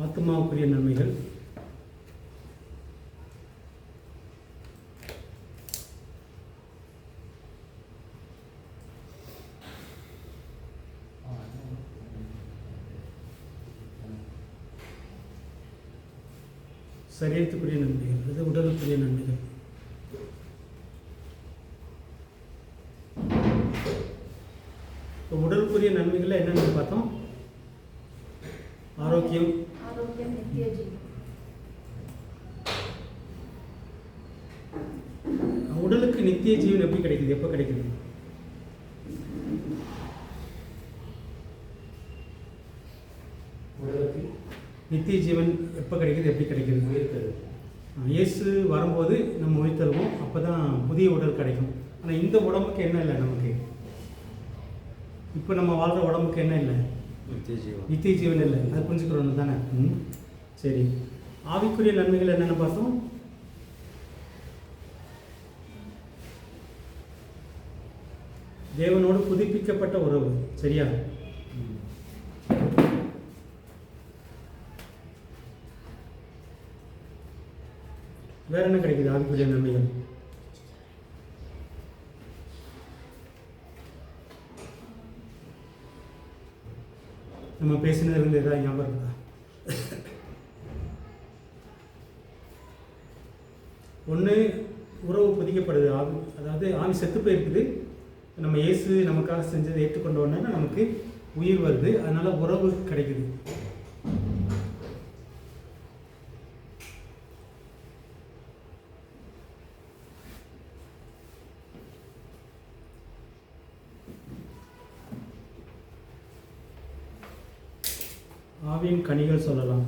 ஆத்மாவுக்குரிய நன்மைகள். சரீரத்துக்குரிய நன்மைகள், அது உடலுக்குரிய நன்மைகள். இப்போ உடலுக்குரிய நன்மைகள் என்னென்னு பார்த்தோம். ஆரோக்கியம், நித்திய ஜீவன். உடலுக்கு நித்திய ஜீவன் எப்படி கிடைக்குது, எப்போ கிடைக்குது? உடலுக்கு நித்திய ஜீவன் எப்போ கிடைக்குது, எப்படி கிடைக்குது? உயிர்த்தெழுதல். இயேசு வரும்போது நம்ம உயிர்த்தெழுவோம், அப்போ தான் புதிய உடல் கிடைக்கும். ஆனால் இந்த உடம்புக்கு என்ன இல்லை, நமக்கு இப்போ நம்ம வாழ்கிற உடம்புக்கு என்ன இல்லை? நித்திய ஜீவன் இல்லை. அது புரிஞ்சுக்கிறோன்னு தானே? சரி. ஆவிக்குரிய நன்மைகள் என்னென்னு பார்த்தோம். தேவனோடு புதுப்பிக்கப்பட்ட உறவு. சரியா? வேற என்ன கிடைக்குது ஆவிக்குரிய நன்மைகள்? நம்ம பேசினதுலேருந்து ஏதாவது ஞாபகம் இருக்கா? ஒன்று, உறவு புதிக்கப்படுது. ஆவி, அதாவது ஆவி செத்து போயிருக்குது. நம்ம இயேசு நமக்காக செஞ்சதை ஏற்றுக்கொண்ட உடனே நமக்கு உயிர் வருது. அதனால உறவு கிடைக்குது. ஆவியின் கனிகள் சொல்லலாம்.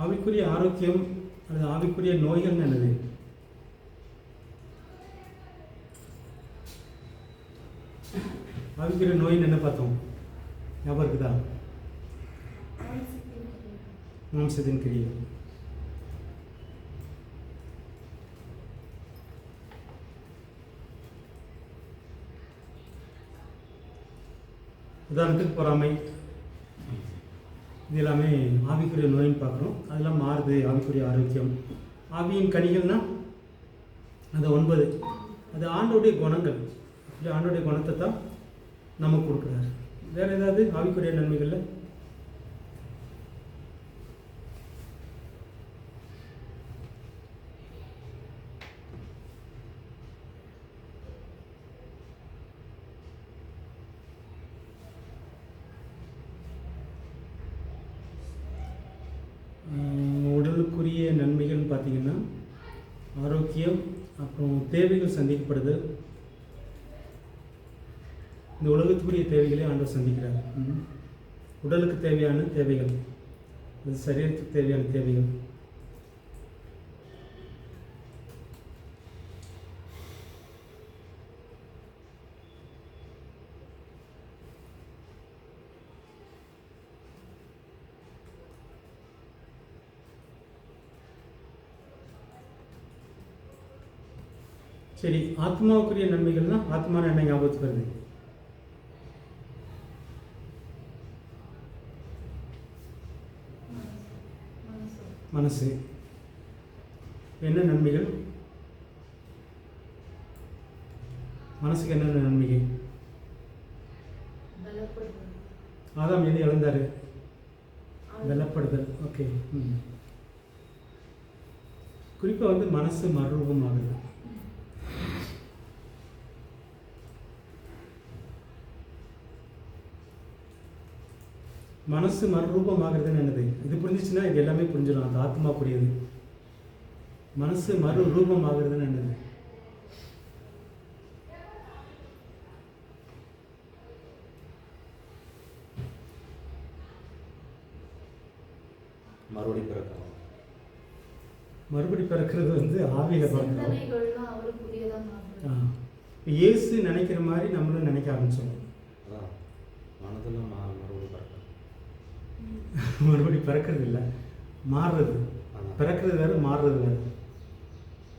ஆவிக்குரிய ஆரோக்கியம் அல்லது ஆவிக்குரிய நோய்கள் என்னது? ஆவிக்குரிய நோயின்னு என்ன பார்த்தோம், ஞாபகம் இருக்குதா? மாம்சத்தின் கிரியை. உதாரணத்துக்கு பொறாமை, இது எல்லாமே ஆவிக்குரிய நோயின்னு பார்க்குறோம். அதெல்லாம் மாறுது. ஆவிக்குரிய ஆரோக்கியம். ஆவியின் கனிகள்னா அது 9. அது ஆண்டோடைய குணங்கள். ஆண்டோடைய குணத்தை தான் நமக்கு கொடுக்குறாரு. வேறு ஏதாவது ஆவிக்குரிய நன்மைகளில்? உடலுக்குரிய நன்மைகள்னு பார்த்தீங்கன்னா ஆரோக்கியம், அப்புறம் தேவைகள் சந்திக்கப்படுது. இந்த உலகத்துக்குரிய தேவைகளே ஆண்டவர் சந்திக்கிறார். உடலுக்கு தேவையான தேவைகள், அது சரீரத்துக்கு தேவையான தேவைகள். சரி, ஆத்மாவுக்குரிய நன்மைகள்னா ஆத்மான என்ன ஞாபகத்துக்கு வருது? மனசு. என்ன நன்மைகள் மனசுக்கு? என்னென்ன நன்மைகள்? ஆதாம் எது இழந்தாரு? பலப்படுதல். ஓகே. குறிப்பாக வந்து மனசு மறுரூபம் ஆகுது. மனசு மறுரூபம் ஆகுறதுன்னு என்னது? இது புரிஞ்சிச்சுன்னா இது எல்லாமே புரிஞ்சிடும். அந்த ஆத்மாக்குரியது. மனசு மறுரூபம் ஆகுறதுன்னு என்னது? மறுபடி பிறக்கிறது வந்து ஆவியில பிறக்கிறோம். இயேசு நினைக்கிற மாதிரி நம்மளும் நினைக்க ஆரம்பிச்சோம். மறுபடி பிறக்கிறது இல்லை, மாறுறது. பிறக்கிறது வேறு, மாறுறது வேறு.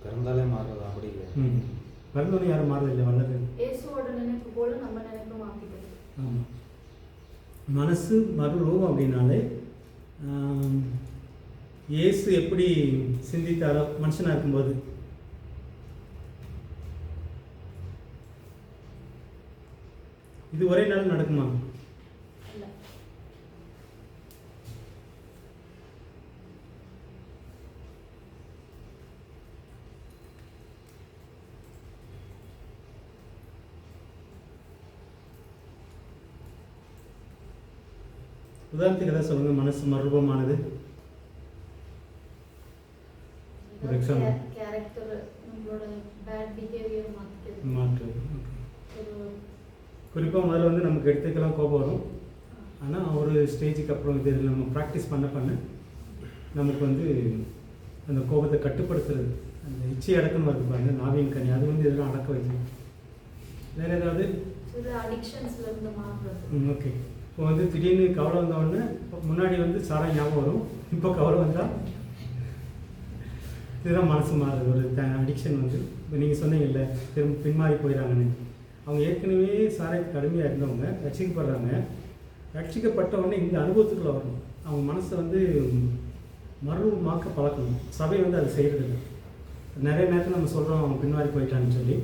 பிறந்தாலே மாறுறது அப்படி இல்லை. பிறந்தோடனே யாரும் மாறுறது இல்லை, வளருது. இயேசுவோட நினைப்பு போல நம்ம நினைப்பு மாற்றிக்கிறது. ஆமாம். மனசு மறுரூபம் அப்படின்னாலே இயேசு எப்படி சிந்தித்தாரோ மனுஷனாக இருக்கும்போது, இது ஒரே நாள் நடக்குமா? உதாரணத்துக்கு எதாவது சொல்லுங்கள். மனசு மறுரூபமானது ஒரு எக்ஸாம்பிள். கேரக்டர், நம்மளோட பேட் பிஹேவியர் மாற்று. குறிப்பாக முதல்ல வந்து நமக்கு எடுத்துக்கலாம் கோபம் வரும். ஆனால் ஒரு ஸ்டேஜுக்கு அப்புறம் இது நம்ம ப்ராக்டிஸ் பண்ண பண்ண நமக்கு வந்து அந்த கோபத்தை கட்டுப்படுத்துறது, அந்த இச்சை அடக்கணும் வருது பாருங்க, நாவின் கனி, அது வந்து இதெல்லாம் அடக்க வைக்கணும். வேறு ஏதாவது அடிக்ஷன்ஸ்லேருந்து மாறுறது. ஓகே. இப்போ வந்து திடீர்னு கவலை வந்தோடனே முன்னாடி வந்து சாராயம் ஞாபகம் வரும், இப்போ கவலை வந்தால் இதுதான் மனசு மாறுது. ஒரு அடிக்ஷன் வந்து இப்போ நீங்கள் சொன்னீங்கல்ல, திரும்ப பின்மாறி போயிடறாங்கன்னு. அவங்க ஏற்கனவே சாராயத்துக்கு கடுமையாக இருந்தவங்க ரட்சிக்கப்படுறாங்க. ரட்சிக்கப்பட்ட உடனே இந்த அனுபவத்துக்குள்ளே வரணும். அவங்க மனசை வந்து மறுமாக்க பழக்கணும். சபை வந்து அதை செய்கிறதில்ல. நிறைய நேரத்தில் நம்ம சொல்கிறோம் அவங்க பின்மாறி போயிட்டான்னு சொல்லி.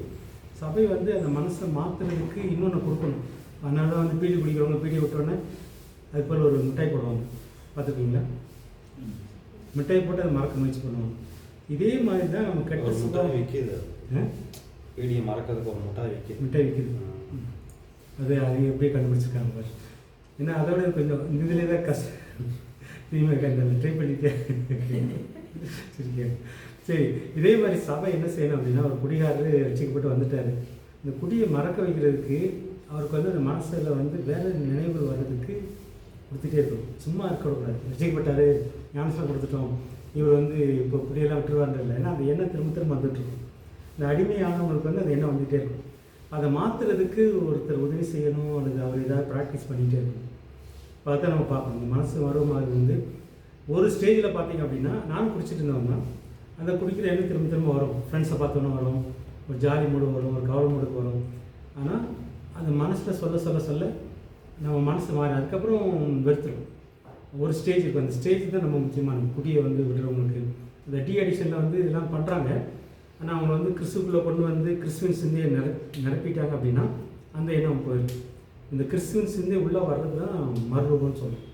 சபை வந்து அந்த மனசை மாற்றுறதுக்கு இன்னொன்று கொடுக்கணும். அதனால தான் வந்து பீடி குடிக்கிறவங்க பீடி விட்டோடனே அது போல் ஒரு மிட்டாய் போடுவாங்க, பார்த்துருக்கீங்களா? மிட்டாய் போட்டு அதை மறக்க முயற்சி பண்ணுவாங்க. இதே மாதிரி தான் நம்ம கெட்ட சுத்தம் விற்கிது. பீடியை மறக்கிறதுக்கு ஒரு மிட்டாய் விற்கிது. அது எப்படியே கண்டுபிடிச்சிருக்காங்க பாரு. ஏன்னா அதோட கொஞ்சம் இதுலேயே தான் கஷ்டம். நீங்கள் ட்ரை பண்ணிட்டே சரிங்க. சரி, இதே மாதிரி சபை என்ன செய்யணும் அப்படின்னா, ஒரு குடிகாரர் ரட்சிக்கப்பட்டு வந்துட்டார். இந்த குடியை மறக்க வைக்கிறதுக்கு அவருக்கு வந்து அந்த மனசில் வந்து வேறு நினைவுகள் வர்றதுக்கு கொடுத்துட்டே இருக்கணும். சும்மா இருக்கக்கூடாது. ரட்சிக்கப்பட்டார், ஞானஸ்தானம் கொடுத்துட்டோம், இவர் வந்து இப்போ குடியெல்லாம் விட்டுருவார்ன்ற இல்லை. ஏன்னா அந்த எண்ணம் திரும்ப திரும்ப வந்துட்டுருக்கும். இந்த அடிமையானவங்களுக்கு வந்து அந்த எண்ணம் வந்துகிட்டே இருக்கும். அதை மாற்றுறதுக்கு ஒருத்தர் உதவி செய்யணும், அல்லது அவர் ஏதாவது ப்ராக்டிஸ் பண்ணிகிட்டே இருக்கணும். பார்த்தா நம்ம பார்க்கணும். இந்த மனசு வருமாறு வந்து ஒரு ஸ்டேஜில் பார்த்தீங்க அப்படின்னா, நானும் குடிச்சிட்டு இருந்தவங்க அந்த குடிக்கிற எண்ணம் திரும்ப திரும்ப வரும். ஃப்ரெண்ட்ஸை பார்த்தோன்னே வரும், ஒரு ஜாலி மூடு வரும், ஒரு கவலை மூடுக்கு வரும். ஆனால் அந்த மனசில் சொல்ல சொல்ல சொல்ல நம்ம மனசு மாறி அதுக்கப்புறம் வெறுத்துடும். ஒரு ஸ்டேஜ் இருக்குது, அந்த ஸ்டேஜ் தான் நம்ம முக்கியமான குடியை வந்து விடுறவங்களுக்கு. இந்த டி அடிஷனில் வந்து இதெல்லாம் பண்ணுறாங்க. ஆனால் அவங்க வந்து கிறிஸ்துக்குள்ளே கொண்டு வந்து கிறிஸ்துவின் சிந்தையை நிரப்பிட்டாங்க அப்படின்னா அந்த எண்ணம் போயிடும். இந்த கிறிஸ்துவின் சிந்தை உள்ளே வர்றது தான் மறுரூபம்னு சொல்லணும்.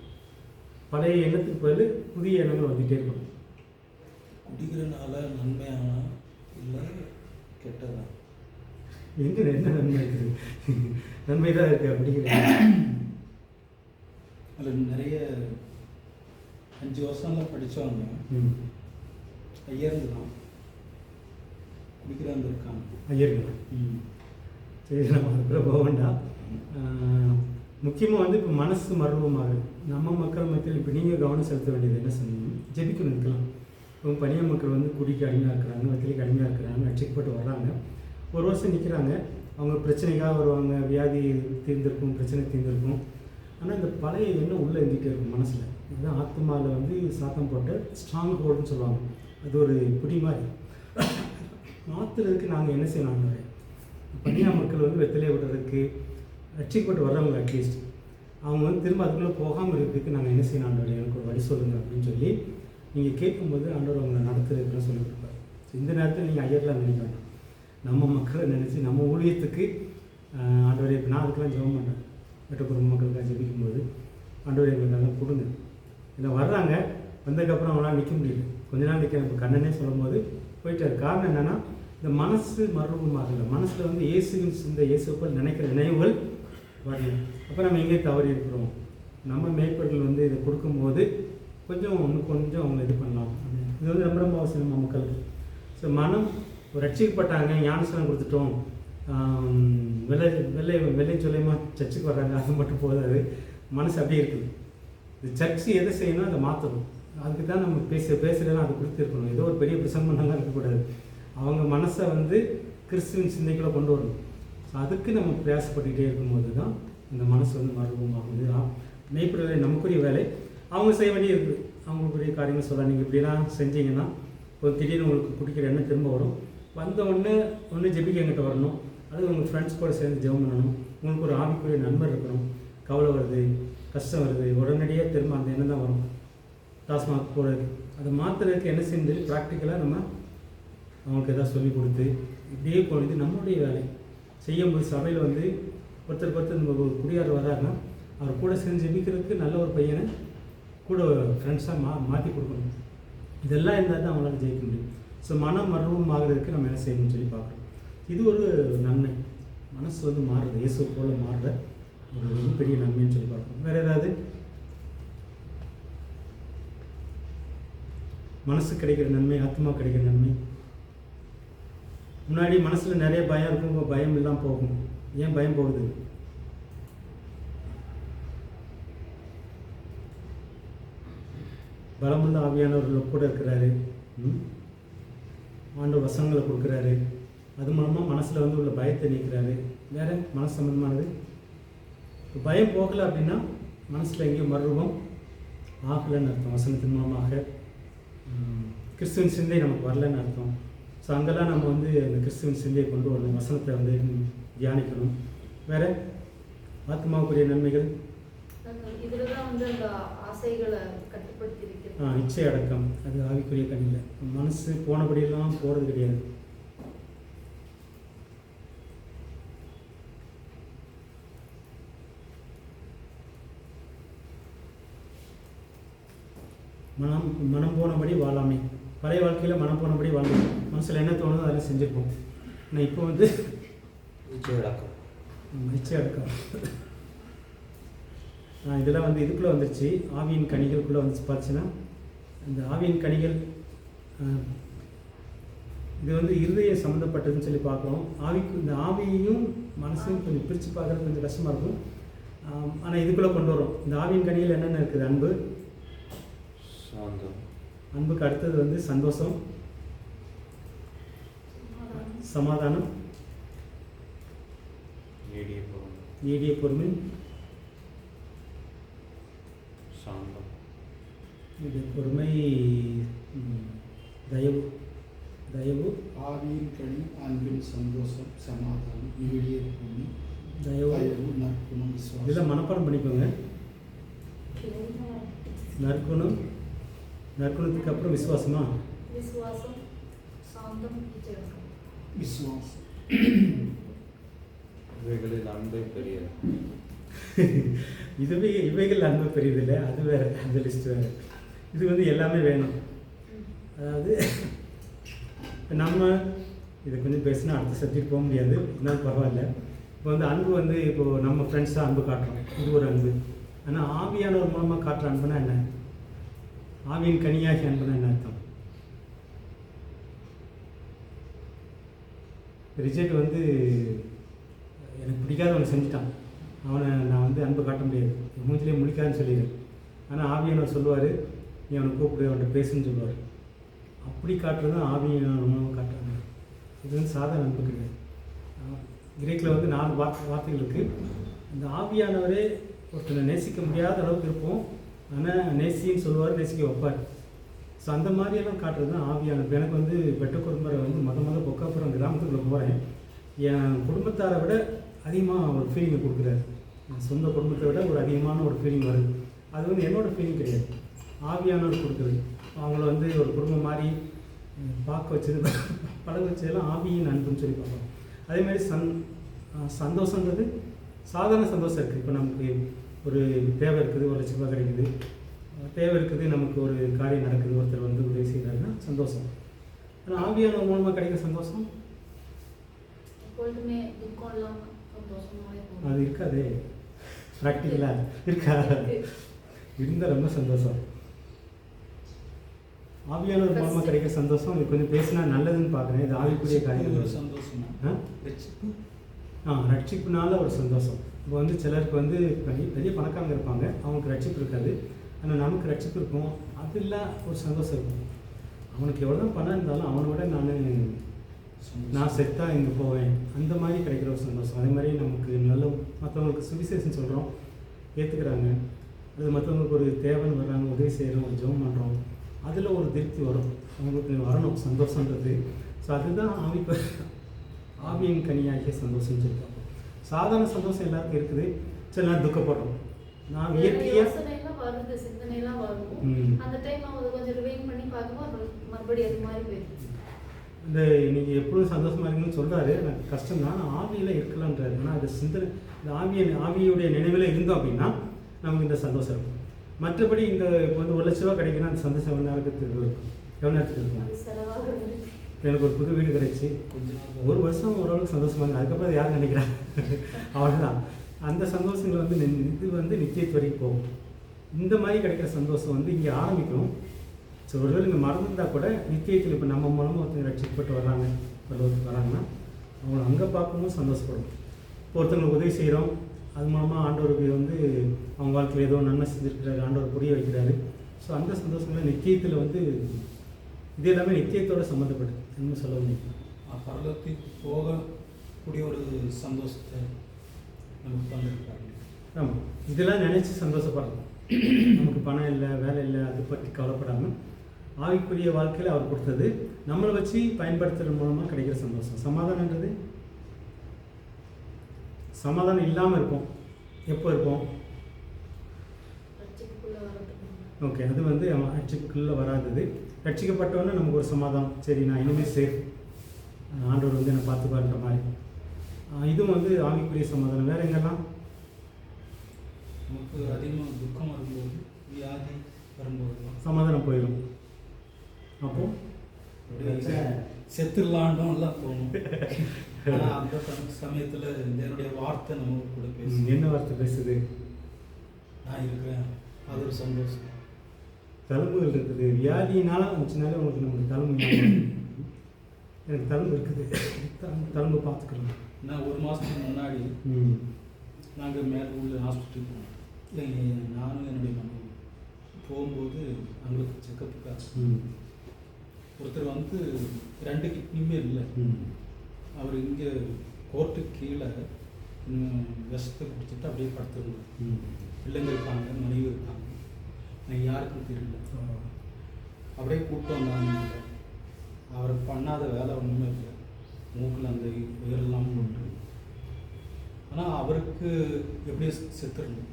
பழைய எண்ணத்துக்கு பதில் புதிய எண்ணங்கள் வந்துகிட்டே இருக்கணும். குடிக்கிறனால நன்மையான இல்லை கெட்டதா? எங்கே என்ன நன்மை இருக்குது? நன்மை தான் இருக்குது. குடிக்கிற அதில் நிறைய 5 வருஷம்லாம் படித்தவங்க ஐயர்ந்து தான் குடிக்கிறாங்க இருக்காங்க. ஐயருங்க. சரி, நம்ம அதுக்குள்ளே போக வேண்டாம். முக்கியமாக வந்து இப்போ மனசு மர்வமாகுது. நம்ம மக்கள் மத்தியில் இப்போ நீங்கள் கவனம் செலுத்த வேண்டியது என்ன சொன்னீங்க? ஜெபிக்கணும் இருக்கலாம். இப்போ பனிய மக்கள் வந்து குடிக்கு அடிமையாக இருக்கிறாங்க, வெத்திலைக்கு அடிமையாக இருக்கிறாங்க, ரட்சிக்கப்பட்டு வர்றாங்க. ஒரு வருஷம் நிற்கிறாங்க, அவங்க பிரச்சனைக்காக வருவாங்க, வியாதி தீர்ந்திருக்கும், பிரச்சனை தீர்ந்திருக்கும். ஆனால் இந்த பழைய எண்ணம் உள்ளே இருந்துகிட்டே இருக்கும் மனசில். இதுதான் ஆத்மாவில் வந்து சாத்தம் போட்ட ஸ்ட்ராங் ஹோல்டுன்னு சொல்லுவாங்க. அது ஒரு பிடி மாதிரி. மாற்றுறதுக்கு நாங்கள் என்ன செய்யணும்? பனியா மக்கள் வந்து வெத்திலையை விடுறதுக்கு ரட்சிக்கப்பட்டு வர்றவங்க அட்லீஸ்ட் அவங்க வந்து திரும்ப அதுக்குள்ளே போகாமல் இருக்கிறதுக்கு நாங்கள் என்ன செய்யணும்? ஆண்டவர் எனக்கு ஒரு வழி சொல்லுங்கள் அப்படின்னு சொல்லி நீங்கள் கேட்கும்போது ஆண்டவர் அவங்களை நடத்துறதுக்குன்னு சொல்லி கொடுப்பாரு. இந்த நேரத்தில் நீங்கள் ஐயர்லாம் நினைக்க வேண்டாம். நம்ம மக்களை நினச்சி நம்ம ஊழியத்துக்கு ஆண்டவரை இப்போ நான் அதுக்கெல்லாம் ஜெபம் பண்ணேன். வெட்டக்குடும்ப மக்களுக்காக ஜெபிக்கும்போது ஆண்டவர் எங்களுக்கு நல்லா கொடுங்க. இல்லை வர்றாங்க, வந்ததுக்கப்புறம் அவங்களாம் நிற்க முடியல, கொஞ்ச நாள் நிற்க இப்போ கண்ணனே சொல்லும்போது போயிட்டார். காரணம் என்னென்னா, இந்த மனசு மறுரூபமாகல, மனசில் வந்து இயேசுவின் இந்த இயேசுக்குள் நினைக்கிற நினைவுகள் வரல. அப்போ நம்ம எங்கே தவறி இருக்கிறோம்? நம்ம மேய்ப்பர்கள் வந்து இதை கொடுக்கும்போது கொஞ்சம் இன்னும் கொஞ்சம் அவங்க இது பண்ணலாம். இது வந்து ரொம்ப ரொம்ப அவசியம் நம்ம மக்களுக்கு. ஸோ மனம் ரட்சிக்கப்பட்டாங்க, ஞானஸ்தானம் கொடுத்துட்டோம், வெள்ளை சொல்லியமாக சர்ச்சுக்கு வர்றாங்க, அது மட்டும் போதாது. மனசு அப்படியே இருக்குது. இந்த சர்ச்சு எதை செய்யணும்? அதை மாற்றணும். அதுக்கு தான் நம்ம பேசுகிறதெல்லாம் அது கொடுத்துருக்கணும். ஏதோ ஒரு பெரிய பிரசங்கம்லாம் இருக்கக்கூடாது. அவங்க மனசை வந்து கிறிஸ்துவின் சிந்தைக்குள்ளே கொண்டு வரணும். ஸோ அதுக்கு நம்ம பிரயாசப்பட்டுக்கிட்டே இருக்கும்போது தான் இந்த மனசு வந்து மறுரூபமாகுது. மேய்ப்பொருளை நமக்குரிய வேலை அவங்க செய்ய வேண்டிய இருக்குது. அவங்களுக்குரிய காரியங்கள் சொல்லலாம். நீங்கள் இப்படிலாம் செஞ்சீங்கன்னா ஒரு திடீர்னு உங்களுக்கு குடிக்கிற எண்ணம் திரும்ப வரும். வந்த ஒன்று ஜெபிக்க எங்கிட்ட வரணும். அது உங்கள் ஃப்ரெண்ட்ஸ் கூட சேர்ந்து ஜெபம் பண்ணணும். உங்களுக்கு ஒரு ஆவிக்குரிய நண்பர் இருக்கணும். கவலை வருது, கஷ்டம் வருது, உடனடியாக திரும்ப அந்த எண்ணம் தான் வரும். டாஸ்மாக் போகிறது அதை மாற்றுறதுக்கு என்ன செஞ்சு ப்ராக்டிக்கலாக நம்ம அவங்களுக்கு எதாவது சொல்லிக் கொடுத்து இப்படியே போனது நம்மளுடைய வேலை செய்யும்போது சபையில் வந்து ஒருத்தருக்கு நம்ம குடியார் வராருன்னா அவர் கூட சேர்ந்து ஜெபிக்கிறதுக்கு நல்ல ஒரு பையனை கூட ஃப்ரெண்ட்ஸாக மாற்றி கொடுக்கணும். இதெல்லாம் இருந்தால் தான் அவங்களால ஜெயிக்க முடியும். ஸோ மனம் மர்வம் ஆகிறதுக்கு நம்ம என்ன செய்யணும்னு சொல்லி பார்க்குறோம். இது ஒரு நன்மை. மனசு வந்து மாறுறது, இயேசு போல மாறுற ஒரு பெரிய நன்மைன்னு சொல்லி பார்க்குறோம். வேறு ஏதாவது மனசு கிடைக்கிற நன்மை, ஆத்மா கிடைக்கிற நன்மை? முன்னாடி மனசில் நிறைய பயம் இருக்கும், இப்போ பயம் இல்லாமல் போகும். ஏன் பயம் போகுது? பலமுள்ள ஆவியானவர்கள் கூட இருக்கிறாரு. ஆண்டவர் வசனங்களை கொடுக்குறாரு. அது மூலமாக மனசில் வந்து உள்ள பயத்தை நீக்கிறாரு. வேறு மனசு சம்பந்தமானது இப்போ பயம் போகலை அப்படின்னா மனசில் எங்கேயும் மறுரூபம் ஆகலைன்னு அர்த்தம். வசனத்தின் மூலமாக கிறிஸ்துவின் சிந்தை நமக்கு வரலன்னு அர்த்தம். ஸோ அங்கெல்லாம் நம்ம வந்து அந்த கிறிஸ்துவின் சிந்தையை கொண்டு வரணும். வசனத்தை வந்து தியானிக்கணும். வேறு ஆத்மாவுக்குரிய நன்மைகள் இதில் தான் வந்து அந்த ஆசைகளை கட்டுப்படுத்தி இருக்கிறது. இச்சை அடக்கம், அது ஆவிக்குரிய கனியில். மனசு போனபடியெல்லாம் போகிறது கிடையாது. மனம் போனபடி வாழாமை. பழைய வாழ்க்கையில் மனம் போனபடி வாழணும். மனசில் என்ன தோணுதோ அதெல்லாம் செஞ்சுருப்போம். ஆனால் இப்போ வந்து இச்சை அடக்கம் இதெல்லாம் வந்து இதுக்குள்ளே வந்துருச்சு. ஆவியின் கனிகளுக்குள்ளே வந்துச்சு. பார்த்துச்சுன்னா இந்த ஆவியின் கனிகள் இது வந்து இருதயம் சம்மந்தப்பட்டதுன்னு சொல்லி பார்க்குறோம். இந்த ஆவியையும் மனசையும் கொஞ்சம் பிரித்து பார்க்குறது கொஞ்சம் கஷ்டமாக இருக்கும். ஆனால் இதுக்குள்ளே கொண்டு வரும். இந்த ஆவியின் கனிகள் என்னென்ன இருக்குது? அன்பு, அன்புக்கு அடுத்தது வந்து சந்தோஷம், சமாதானம், நீடிய பொறுமை, பொறுமை, தயவு. ஆவியின் கனி அன்பின் சந்தோஷம், சமாதானம், நீடிய பொறுமை, தயவு, நற்குணம், விசுவாசம். இதெல்லாம் மனப்பாடம் பண்ணிக்கோங்க. நற்குணம், நற்குணத்துக்கு அப்புறம் விசுவாசமா? விசுவாசம், சாந்தம், விசுவாசம். இவைகளில் அன்பை பெரியது. இவைகள் அன்பு பெரியதில்லை, அது வேறு, அந்த லிஸ்ட் வேறு. இது வந்து எல்லாமே வேணும். அதாவது நம்ம இதை கொஞ்சம் பேசினா அடுத்த சப்ஜெக்ட் போக முடியாது, இருந்தாலும் பரவாயில்ல. இப்போ வந்து அன்பு வந்து இப்போது நம்ம ஃப்ரெண்ட்ஸாக அன்பு காட்டுறோம், இது ஒரு அன்பு. ஆனால் ஆவியானவர் மூலமாக காட்டுற அன்புனா என்ன? ஆவியின் கனியாகி அன்புனா என்ன அர்த்தம்? ரிஜெக்ட் வந்து எனக்கு பிடிக்காதவனை செஞ்சுட்டான், அவனை நான் வந்து அன்பு காட்ட முடியாது, மூஞ்சிலே முடிக்காதுன்னு சொல்லிடு. ஆனால் ஆவியானவர் சொல்லுவார், நீ அவனை கூப்பிடு, அவன்கிட்ட பேசுன்னு சொல்லுவார். அப்படி காட்டுறது தான் ஆவியானவர் மூலமாக காட்டுறாங்க. இது வந்து சாதாரண அன்பு கிடையாது. கிரேக்கில் வந்து 4 வார்த்தைகள் இருக்குது. இந்த ஆவியானவரே ஒருத்தனை நேசிக்க முடியாத அளவுக்கு இருப்போம், ஆனால் நேசின்னு சொல்லுவார், நேசிக்க வைப்பார். ஸோ அந்த மாதிரியெல்லாம் காட்டுறது தான் ஆவியானவர். எனக்கு வந்து பெட்டக்குறும்பரை வந்து மொதல் பொக்காப்புறம் கிராமத்துக்குள்ளே போகிறேன். என் குடும்பத்தாரை விட அதிகமாக ஒரு ஃபீலிங்கை கொடுக்குறாரு. என் சொந்த குடும்பத்தை விட ஒரு அதிகமான ஒரு ஃபீலிங் வருது. அது வந்து என்னோடய ஃபீலிங் கிடையாது, ஆவியானவர் கொடுக்குறது. அவங்கள வந்து ஒரு குடும்பம் மாதிரி பார்க்க வச்சது, பழக வச்சதெல்லாம் ஆவியின் அன்புன்னு சொல்லி பார்ப்போம். அதேமாதிரி சந்தோஷன்றது சாதாரண சந்தோஷம் இருக்குது. இப்போ நமக்கு ஒரு தேவை இருக்குது, 1 லட்ச ரூபா கிடைக்குது, தேவை இருக்குது, நமக்கு ஒரு காரியம் நடக்குது, ஒருத்தர் வந்து உதவி செய்கிறாருன்னா சந்தோஷம். ஆனால் ஆவியானவர் மூலமாக கிடைக்கிற சந்தோஷம் எப்பொழுதுமே துக்கம் இல்லாமல் சந்தோஷமாக அது இருக்காதே. ப்ராக்டிக்கலாக இருக்கா? இருந்தால் ரொம்ப சந்தோஷம். ஆவியானவர் மூலமாக கிடைக்கிற சந்தோஷம் இது கொஞ்சம் பேசினா நல்லதுன்னு பார்க்குறேன். இது ஆவிக்குரிய காரியம். சந்தோஷமா? ரட்சிப்புனால ஒரு சந்தோஷம். இப்போ வந்து சிலருக்கு வந்து பெரிய பணக்காரங்க இருப்பாங்க, அவங்களுக்கு ரட்சிப்பு இருக்காது. ஆனால் நமக்கு ரட்சிப்பு இருக்கும், அதில் ஒரு சந்தோஷம் இருக்கும். அவனுக்கு எவ்வளோ தான் பணம் இருந்தாலும் அவனை விட நான் செத்தா இங்கே போவேன், அந்த மாதிரி கிடைக்கிற ஒரு சந்தோஷம். அதே மாதிரி நமக்கு நல்ல மற்றவங்களுக்கு சுவிசேஷம் சொல்கிறோம், ஏற்றுக்கிறாங்க, அது மற்றவங்களுக்கு ஒரு தேவைன்னு வர்றாங்க, உதவி செய்கிறோம், ஒரு ஜெபம் பண்ணுறோம், அதில் ஒரு திருப்தி வரும், அவங்களுக்கு வரணும் சந்தோஷன்றது. ஸோ அதுதான் ஆவியின் கனியாகிய சந்தோஷம்னு சொல்லியிருக்காங்க. சாதாரண சந்தோஷம் எல்லாருக்கும் இருக்குது, சில நேரம் துக்கப்படுறோம். நான் இயற்கையாக யோசனைலாம் வருது, சிந்தனைலாம் வரும். அந்த டைம் அவங்க கொஞ்சம் ரிவைன் பண்ணி பார்க்கும்போது மறுபடியும் அது மாதிரி போயிடுது. இந்த நீங்கள் எப்பொழுதும் சந்தோஷமாக இருக்கணும்னு சொல்கிறாரு, எனக்கு கஷ்டம் தான், ஆனால் ஆவியில் இருக்கலான்றாரு. ஆனால் அது சிந்தனை, இந்த ஆவியுடைய நினைவில் இருந்தோம் அப்படின்னா நமக்கு இந்த சந்தோஷம் இருக்கும். மற்றபடி இந்த இப்போ வந்து 1 லட்ச ரூபா கிடைக்குன்னா அந்த சந்தோஷம் எவ்வளோ நேரத்துக்கு இருக்கும், எவ்வளோ நேரத்துக்கு இருக்கும். அது செலவாகுது. எனக்கு ஒரு புது வீடு கிடைச்சி ஒரு வருஷம் ஓரளவுக்கு சந்தோஷமாக இருக்கு, அதுக்கப்புறம் அது யார் நினைக்கிறா அவ்வளோதான். அந்த சந்தோஷங்கள் வந்து இது வந்து நிச்சயத்து வரைக்கும் போகும். இந்த மாதிரி கிடைக்கிற சந்தோஷம் வந்து இங்கே ஆரம்பிக்கும். ஸோ ஒருவேளை இங்கே மறந்துருந்தால் கூட நிச்சயத்தில் இப்போ நம்ம மூலமாக ஒருத்தங்க ரட்சிக்கப்பட்டு வர்றாங்க, பரலோகத்துக்கு வராங்கன்னா அவங்கள அங்கே பார்க்கும்போது சந்தோஷப்படும். இப்போ ஒருத்தங்களுக்கு உதவி செய்கிறோம், அது மூலமாக ஆண்டவருக்கு வந்து அவங்க வாழ்க்கையில் ஏதோ நன்மை செஞ்சுருக்கிறாரு, ஆண்டவர் புரிய வைக்கிறாரு. ஸோ அந்த சந்தோஷங்கள் நிச்சயத்தில் வந்து இது எல்லாமே நிச்சயத்தோடு சம்மந்தப்பட்டு என்ன சொல்ல முடியும். பரலோகத்துக்கு போகக்கூடிய ஒரு சந்தோஷத்தை நமக்கு தந்திருக்காங்க. ஆமாம், இதெல்லாம் நினச்சி சந்தோஷப்படலாம். நமக்கு பணம் இல்லை, வேலை இல்லை, அதை பற்றி கவலைப்படாமல் ஆவிக்குரிய வாழ்க்கையில் அவர் கொடுத்தது நம்மளை வச்சு பயன்படுத்துறது மூலமாக கிடைக்கிற சந்தோஷம். சமாதானன்றது சமாதானம் இல்லாமல் இருப்போம், எப்போ இருப்போம்? ரட்சிப்புக்குள்ள வரதுக்கு. ஓகே, அது வந்து ரட்சிப்புக்குள்ளே வராதது. ரட்சிக்கப்பட்டோன்னே நமக்கு ஒரு சமாதானம், சரி நான் இனிமேல் சேஃப், ஆண்டவர் வந்து என்னை பார்த்துப்பாருன்ற மாதிரி. இதுவும் வந்து ஆவிக்குரிய சமாதானம். வேறு எங்கெல்லாம் நமக்கு அதிகமாக துக்கம் வரும்போது, வியாதி வரும்போது சமாதானம் போயிடும். அப்போ செத்துடலாண்டோம்லாம் தோணும். ஆனால் அந்த சமயத்தில் என்னுடைய வார்த்தை நம்ம கூட பேசும். என்ன வார்த்தை பேசுது? நான் இருக்கிறேன், அது ஒரு சந்தோஷம். தழும்புகள் இருக்குது, வியாதினால வந்துச்சுனாலே உங்களுக்கு நமக்கு தழும்பு ஞாபகம். எனக்கு தழும்பு இருக்குது, தழும்பு பார்த்துக்கலாம். நான் 1 மாதத்துக்கு முன்னாடி நாங்கள் மேலே உள்ள ஹாஸ்பிட்டல் போனோம். நானும் என்னுடைய மனைவி போகும்போது அவங்களுக்கு செக்கப்புக்காக ஒருத்தர் வந்து 2 கிட்னியுமே இல்லை. அவர் இங்கே கோர்ட்டுக்கு கீழே விஷத்தை குடிச்சிட்டு அப்படியே படுத்துருந்தார். பிள்ளைங்க இருக்காங்க, மனைவி இருக்காங்க, நான் யாருக்கும் தெரியல. அப்படியே கூப்பிட்டு வந்தாங்க. அவர் பண்ணாத வேலை ஒன்றுமே இல்லை, மூக்கில் அந்த உயரெல்லாம் போட்டு. ஆனால் அவருக்கு எப்படி செத்துடணும்,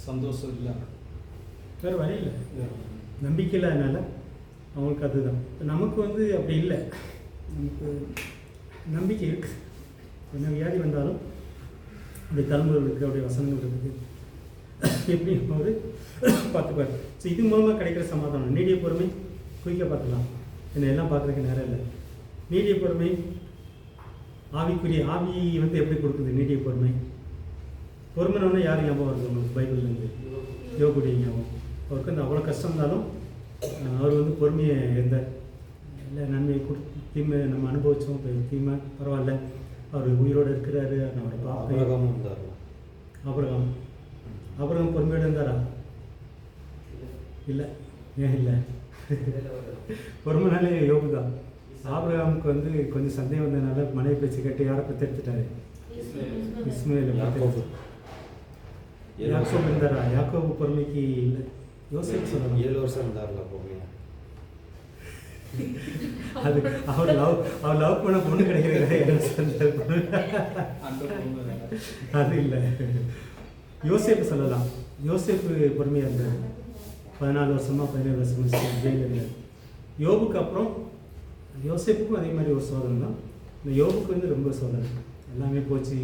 சந்தோஷம் இல்லை, வேறு வழி இல்லை, நம்பிக்கை இல்லாதனால அவங்களுக்கு அதுதான். நமக்கு வந்து அப்படி இல்லை, நமக்கு நம்பிக்கை இருக்குது. என்ன வியாதி வந்தாலும் அப்படி தழும்புகள் இருக்குது, அப்படியே வசனங்கள் இருக்குது, எப்படி அவர் பார்த்துப்பார். ஸோ இது மூலமாக கிடைக்கிற சமாதானம். நீடிய பொறுமை, குயிக்காக பார்த்துக்கலாம், என்ன எல்லாம் பார்க்குறதுக்கு நேரம் இல்லை. நீடிய பொறுமை ஆவிக்குரிய ஆவி வந்து எப்படி கொடுக்குது? நீடிய பொறுமை. பொறுமைனோடனே யார் ஞாபகம் வருது உங்களுக்கு பைபிள்லேருந்து? யோகுடைய ஞாபகம். அவருக்கு வந்து அவ்வளோ கஷ்டம் இருந்தாலும் அவர் வந்து பொறுமையை எந்த இல்லை நன்மையை தீமை நம்ம அனுபவித்தோம், தீமை பரவாயில்ல, அவர் உயிரோடு இருக்கிறாரு, அவரை பார்ப்பேன். அப்புறம் பொறுமையோடு இருந்தாரா? இல்லை, ஏன் இல்லை? பொறுமைனாலே யோகு தான். ஆபிரகாமுக்கு வந்து கொஞ்சம் சந்தேகம் வந்ததுனால மனைவி பேச்சு கேட்டு யாரை பெற்றெடுத்துட்டாரு? இஸ்மாயில். யாக்கோபு இருந்தாரா? யாக்கோபு பொறுமைக்கு இல்லை. யோசிப்பு சொல்லலாம், 7 வருஷம் இருந்தார்ல பொறுமையா. அது அவர் லவ் பண்ண பொண்ணு கிடைக்கிறது அது இல்லை. யோசிப்பு சொல்லலாம், யோசிப்பு பொறுமையாக இருந்தார். 14 வருஷமா 17 வருஷமா ஜெயிலில் இருந்தார். யோபுக்கு அப்புறம் யோசிப்புக்கும் அதே மாதிரி ஒரு சோதனை தான். இந்த யோபுக்கு வந்து ரொம்ப சோதனை, எல்லாமே போச்சு,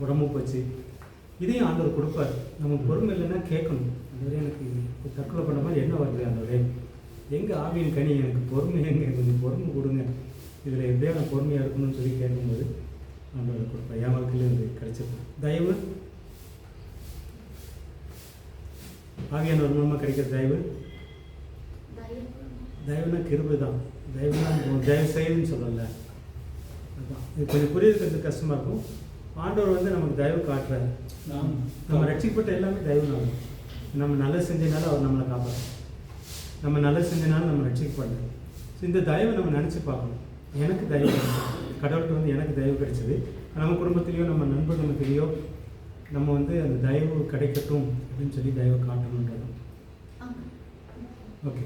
உடம்பும் போச்சு. இதையும் ஆண்டவர் கொடுப்பார். நமக்கு பொறுமை இல்லைன்னா கேட்கணும், அந்த எனக்கு தற்கொலை பண்ண மாதிரி என்ன வருது ஆண்டவரே, எங்கே ஆவியின் கனி, எனக்கு பொறுமை எங்கே, கொஞ்சம் பொறுமை கொடுங்க, இதில் எப்படியா நான் பொறுமையாக இருக்கணும்னு சொல்லி கேட்கும்போது ஆண்டவர் கொடுப்பார். என் வாழ்க்கையில் இது கிடைச்சிருக்கும். தயவு, ஆவியான ஒரு மூலமாக கிடைக்கிற தயவு. தயவுனா கிருபை தான். தயவுனா தயவு செய்யுதுன்னு சொல்லலை, அதுதான். இது கொஞ்சம் புரியுறது கஷ்டமாக இருக்கும். ஆண்டவர் வந்து நமக்கு தயவு காட்டுறாரு. நம்ம ரட்சிக்கப்பட்ட எல்லாமே தயவுனால. நம்ம நல்லது செஞ்சனால அவர் நம்மளை காப்பாற்று, நம்ம நல்லது செஞ்சனால நம்ம ரட்சிக்கப்படல. ஸோ இந்த தயவை நம்ம நினச்சி பார்க்கணும். எனக்கு தயவு கிடைச்சது, கடவுள்கிட்ட வந்து எனக்கு தயவு கிடைச்சது. நம்ம குடும்பத்திலையோ நம்ம நண்பர்களுக்கிலையோ நம்ம வந்து அந்த தயவு கிடைக்கட்டும் அப்படின்னு சொல்லி தயவு காட்டணுன்றது. ஓகே.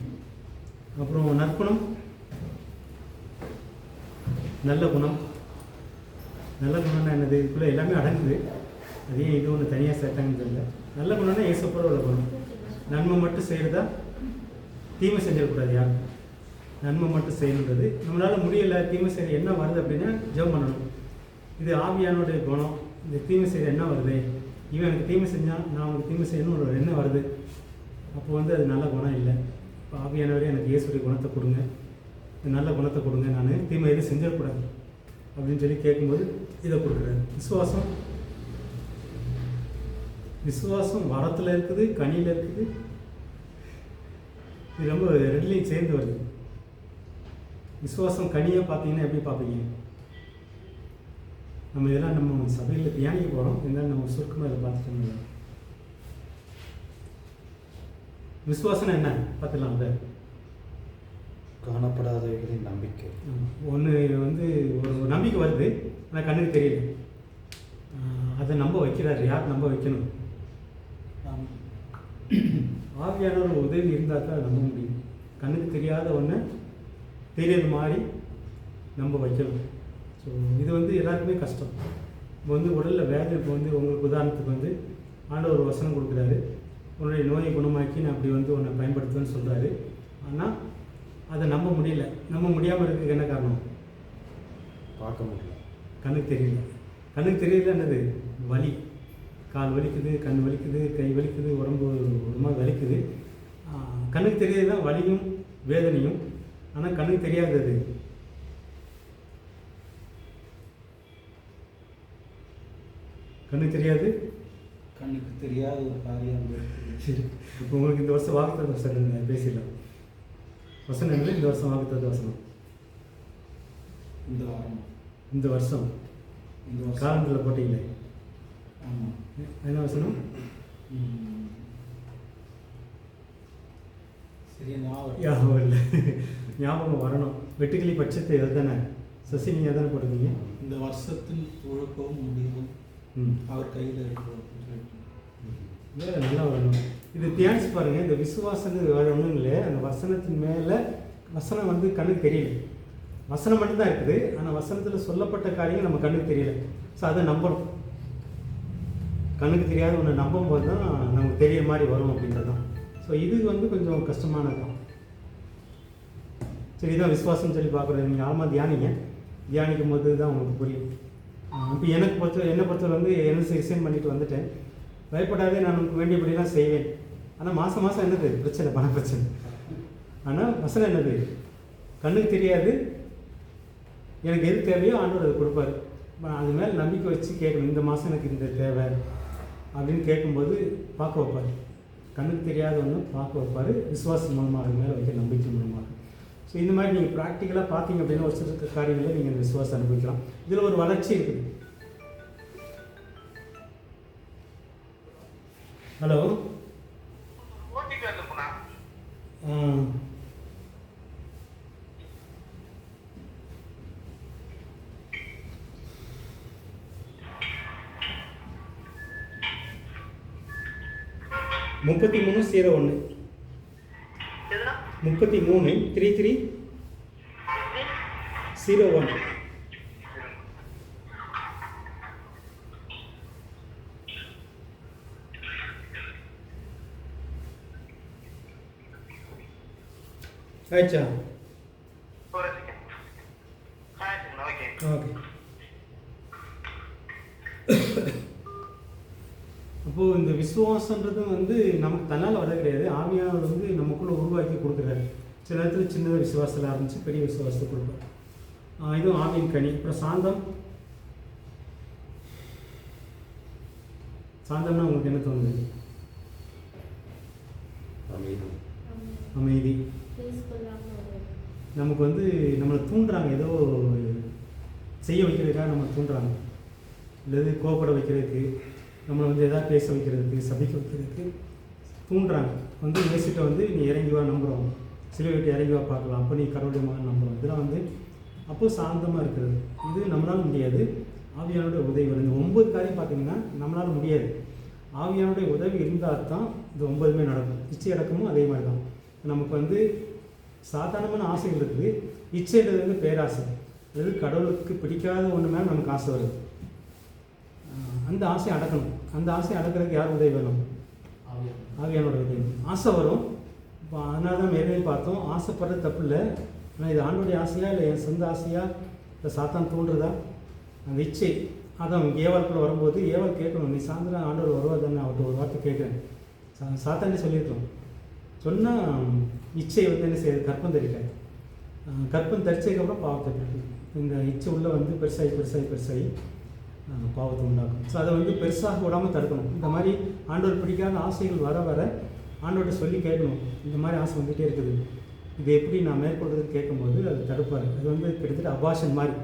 அப்புறம் நற்குணம், நல்ல குணம். நல்ல குணம்னா என்னது? இதுக்குள்ளே எல்லாமே அடங்குது. அதே இது ஒன்று தனியாக சேர்த்தாங்கன்னு தெரியல. நல்ல குணம்னா ஏசப்போட உள்ள குணம். நன்மை மட்டும் செய்கிறதா, தீமை செஞ்சிடக்கூடாது. யார் நன்மை மட்டும் செய்யணுன்றது. நம்மளால் முடியலை, தீமை செய்ய என்ன வருது அப்படின்னா ஜெபம் பண்ணணும். இது ஆவியானுடைய குணம். இந்த தீமை செய்ய என்ன வருது, இவன் எனக்கு தீமை செஞ்சான், நான் அவனுக்கு தீமை செய்யணும் ஒரு என்ன வருது. அப்போ வந்து அது நல்ல குணம் இல்லை. இப்போ ஆவியானவரே எனக்கு இயேசுடைய குணத்தை கொடுங்க, நல்ல குணத்தை கொடுங்க, நான் தீமை எதுவும் செஞ்சிடக்கூடாது அப்படின்னு சொல்லி கேட்கும்போது இதை கொடுக்குறாரு. விசுவாசம், விசுவாசம் வரத்தில் இருக்குது, கனியில் இருக்குது. இது ரொம்ப ரெண்டுலேயும் சேர்ந்து வருது. விசுவாசம் கனியை பார்த்தீங்கன்னா எப்படி பார்ப்பீங்க? நம்ம இதெல்லாம் நம்ம சபையில் தியானிக்க போகிறோம், இருந்தாலும் நம்ம சுருக்கமாக இதை பார்த்துட்டோம். விசுவாசம் என்ன பார்த்துக்கலாம். அதை காணப்படாதவைகளின் நம்பிக்கை. ஒன்று வந்து ஒரு நம்பிக்கை வருது, ஆனால் கண்ணுக்கு தெரியல. அதை நம்ப வைக்கிறாரு. யார் நம்ப வைக்கணும்? ஆவியானவர் உதவி இருந்தால் தான் நம்ப முடியும். கண்ணுக்கு தெரியாத ஒன்று தெரியாத மாதிரி நம்ப வைக்கணும். ஸோ இது வந்து எல்லாருக்குமே கஷ்டம். இப்போ வந்து உடலில் வேதனை, இப்போ வந்து உங்களுக்கு உதாரணத்துக்கு வந்து ஆண்டவர் ஒரு வசனம் கொடுக்குறாரு, உன்னுடைய நோயை குணமாக்கி நான் அப்படி வந்து உன்னை பயன்படுத்துவேன்னு சொல்கிறாரு. ஆனால் அதை நம்ப முடியல. நம்ப முடியாமல் இருக்கிறதுக்கு என்ன காரணம்? பார்க்க முடியல, கண்ணுக்கு தெரியல. கண்ணுக்கு தெரியல என்னது? வலி. கால் வலிக்குது, கண் வலிக்குது, கை வலிக்குது, உடம்பு ஒரு மாதிரி வலிக்குது. கண்ணுக்கு தெரியாது தான் வலியும் வேதனையும். ஆனால் கண்ணுக்கு தெரியாதது கண்ணுக்கு தெரியாது. கண்ணுக்கு தெரியாத ஒரு காரியம். சரி, இப்போ உங்களுக்கு இந்த வருஷம் வாக்குத்தத்த வசனம் பேசிடலாம். வசனம் என்ன? இந்த வருஷம் வாக்குத்தத்த வசனம். இந்த வாரம், இந்த வருஷம், இந்த வருஷம் காலத்தில் போட்டிங்களே. ஆமாம். என்ன வசனம்? சரி, ஞாபகம் இல்லை. ஞாபகம் வரணும். வெட்டுக்கிளி பட்சத்தை எது தானே சசி, நீங்கள் எதானே போட்டுருக்கீங்க? இந்த வருஷத்தின் துவக்கவும் முடிவும் அவர் கையில் இருக்கிறோம். வேறு நல்லா வரணும். இது தியானிச்சு பாருங்கள். இந்த விசுவாசங்கிறது வேறு ஒன்றும் இல்லை. அந்த வசனத்தின் மேலே வசனம் வந்து கண்ணுக்கு தெரியல. வசனம் மட்டும்தான் இருக்குது, ஆனால் வசனத்தில் சொல்லப்பட்ட காரியங்கள் நம்ம கண்ணுக்கு தெரியல. ஸோ அதை நம்பணும். கண்ணுக்கு தெரியாத ஒன்று நம்பும் போது தான் நமக்கு தெரிய மாதிரி வரும் அப்படின்றது தான். ஸோ இது வந்து கொஞ்சம் கஷ்டமானது தான். சரி, இதான் விசுவாசம்னு சொல்லி பார்க்குறது. நீங்கள் ஆழமாக தியானிக்கும் போது தான் உங்களுக்கு புரியும். இப்போ என்னை பொறுத்தவரை வந்து என்ன ரிசைன் பண்ணிட்டு வந்துட்டேன். பயப்படாதே, நான் உங்களுக்கு வேண்டியபடிலாம் செய்வேன். ஆனால் மாதம் என்னது பிரச்சனை? பண பிரச்சனை. ஆனால் வசனம் என்னது? கண்ணுக்கு தெரியாது. எனக்கு எது தேவையோ ஆண்டவர் அதை கொடுப்பாரு. அது மேலே நம்பிக்கை வச்சு கேட்கணும். இந்த மாதம் எனக்கு இந்த தேவை அப்படின்னு கேட்கும்போது பார்க்க வைப்பார். கண்ணுக்கு தெரியாத ஒன்று பார்க்க வைப்பார். விசுவாசம் மூலமாக அது மேலே வைக்க நம்பிக்கை மூலமாக. ஸோ இந்த மாதிரி நீங்கள் ப்ராக்டிக்கலாக பார்த்தீங்க அப்படின்னா ஒரு சில காரியங்களை நீங்கள் அந்த விசுவாசம் அனுபவிக்கலாம். இதில் ஒரு வளர்ச்சி இருக்குது. ஹலோ, முப்பத்தி 3301 33 3301. ஆயிடுச்சா? ஓகே. அப்போது இந்த விசுவாசன்றது வந்து நமக்கு தன்னால் வர கிடையாது. ஆவியானவர் வந்து நமக்குள்ளே உருவாக்கி கொடுக்குறாரு. சில நேரத்தில் சின்னதாக விசுவாசத்தில் ஆரம்பித்து பெரிய விசுவாசத்தை கொடுப்பார். இதுவும் ஆவியின் கனி. அப்புறம் சாந்தம். சாந்தம்னா உங்களுக்கு என்ன தோணுது? அமைதி. நமக்கு வந்து நம்மளை தூண்டுறாங்க, ஏதோ செய்ய வைக்கிறதுக்காக நம்ம தூண்டுறாங்க. இல்லது கோபப்பட வைக்கிறதுக்கு, நம்மளை வந்து எதாவது பேச வைக்கிறதுக்கு, சபிக்க வைக்கிறதுக்கு தூண்டுறாங்க. வந்து இயேசுகிட்ட வந்து நீ இறங்கி வா, நம்புகிறோம், சிலுவை விட்டு இறங்கி வா பார்க்கலாம், அப்போ நீ கடவுளுடைய மகன் நம்புகிறோம். இதெல்லாம் வந்து அப்போது சாந்தமாக இருக்கிறது. இது நம்மளால முடியாது. ஆவியானுடைய உதவி வரும். இந்த 9 காரியம் பார்த்தீங்கன்னா நம்மளால் முடியாது. ஆவியானுடைய உதவி இருந்தால் தான் இந்த 9மே நடக்கும். இச்சை அடக்கமும் அதே மாதிரி தான். நமக்கு வந்து சாதாரணமான ஆசைகள் இருக்குது. இச்சைன்றது வந்து பேராசை. அதாவது கடவுளுக்கு பிடிக்காத ஒன்று மேலே நமக்கு ஆசை வருது. அந்த ஆசையை அடக்கணும். அந்த ஆசையை அடக்கிறதுக்கு யார் உதவி வேணும்? ஆவியானோட உதவி. ஆசை வரும். இப்போ அதனால தான் மேலே பார்த்தோம், ஆசைப்படுறது தப்பு இல்லை. ஆனால் இது ஆண்டோடைய ஆசையா இல்லை என் சொந்த ஆசையா இல்லை சாத்தான் தோன்றுறதா? அந்த இச்சை அதான் ஏவாளுக்குள்ள வரும்போது ஏவாள் கேட்கணும், நீ சாயந்தரம் ஆண்டவர் வருவாதானே அவர்கிட்ட ஒரு வார்த்தை கேட்குறேன். சாத்தானே சொல்லியிருக்கோம். சொன்னால் இச்சை வந்து என்ன செய்யுது? கற்பம் தரிக்காது. கற்பம் தரிச்சதுக்கப்புறம் பாவத்தை பிடிக்கும். இந்த இச்சை உள்ள வந்து பெருசாகி பாவத்தை உண்டாக்கும். ஸோ அதை வந்து பெருசாக விடாமல் தடுக்கணும். இந்த மாதிரி ஆண்டவர் பிடிக்காத ஆசைகள் வர வர ஆண்டவர்கிட்ட சொல்லி கேட்கணும், இந்த மாதிரி ஆசை வந்துகிட்டே இருக்குது, இதை எப்படி நான் மேற்கொள்றதுன்னு கேட்கும்போது அது தடுப்பார். அது வந்து கிட்டத்தட்ட அபாஷன் மாதிரி.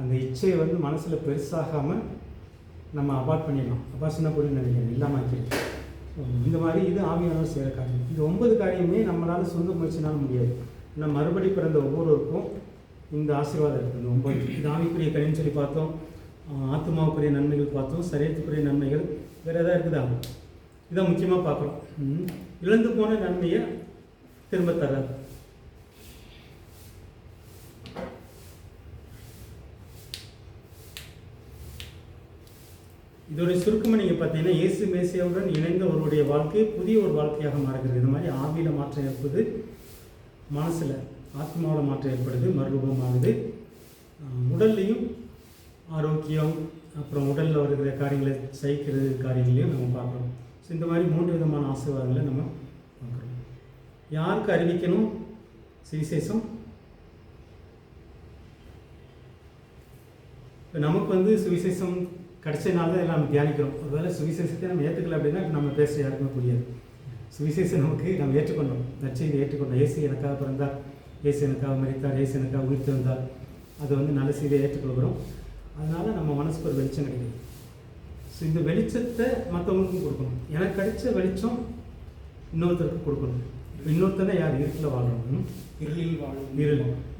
அந்த இச்சையை வந்து மனசில் பெருசாகாமல் நம்ம அபார்ட் பண்ணிடலாம். அபாஷனாக போய் நினைக்கிறேன் இல்லாமல் ஆக்கிடுது. இந்த மாதிரி இது ஆவியானவர் செய்கிற காரியம். இந்த 9 காரியமே நம்மளால் சொந்த முயற்சினால முடியாது. நம்ம மறுபடி பிறந்த ஒவ்வொருவருக்கும் இந்த ஆசீர்வாதம் இருக்குது. இந்த 9 இது ஆவிக்குரிய கனின்னு சொல்லி பார்த்தோம், ஆத்மாவுக்குரிய நன்மைகள் பார்த்தோம், சரீரத்துக்குரிய நன்மைகள். வேறு எதாவது இருக்குதா? இதான் முக்கியமாக பார்க்குறோம். இழந்து போன நன்மையை திரும்ப தர்றாரு. இதோடைய சுருக்கமாக நீங்கள் பார்த்தீங்கன்னா, இயேசு மேசியாவுடன் இணைந்த ஒருவருடைய வாழ்க்கை புதிய ஒரு வாழ்க்கையாக மாறுகிறது. இந்த மாதிரி ஆவியில் மாற்றம் ஏற்படுது, மனசில் ஆத்மாவில் மாற்றம் ஏற்படுது, மறுரூபமாகுது. உடல்லையும் ஆரோக்கியம், அப்புறம் உடலில் வருகிற காரியங்களை சகிக்கிறது காரியங்களையும் நம்ம பார்க்குறோம். ஸோ இந்த மாதிரி 3 விதமான ஆசீர்வாதங்களை நம்ம பார்க்குறோம். யாருக்கு அறிவிக்கணும் சுவிசேஷம்? இப்போ நமக்கு வந்து சுவிசேஷம் கிடைச்சதுனால தான் எல்லாம் நம்ம தியானிக்கிறோம். ஒருவேளை சுவிசேஷத்தை நம்ம ஏற்றுக்கல அப்படின்னா நம்ம பேச யாருக்குமே புரியாது. சுவிசேஷம் நமக்கு நம்ம ஏற்றுக்கொண்டோம், நற்செய்தியை ஏற்றுக்கொண்டோம். இயேசு எனக்காக பிறந்தார், இயேசு எனக்காக மரித்தார், இயேசு எனக்காக உயிர்த்து வந்தார். அது வந்து நல்ல செய்தியை ஏற்றுக்கொள்கிறோம். அதனால் நம்ம மனசுக்கு ஒரு வெளிச்சம் கிடைக்குது. ஸோ இந்த வெளிச்சத்தை மற்றவங்களுக்கும் கொடுக்கணும். எனக்கு கிடைச்ச வெளிச்சம் இன்னொருத்தருக்கு கொடுக்கணும். இன்னொருத்தனை யார்? இருட்டில் வாழ்கிறோம், இருளில் வாழும்.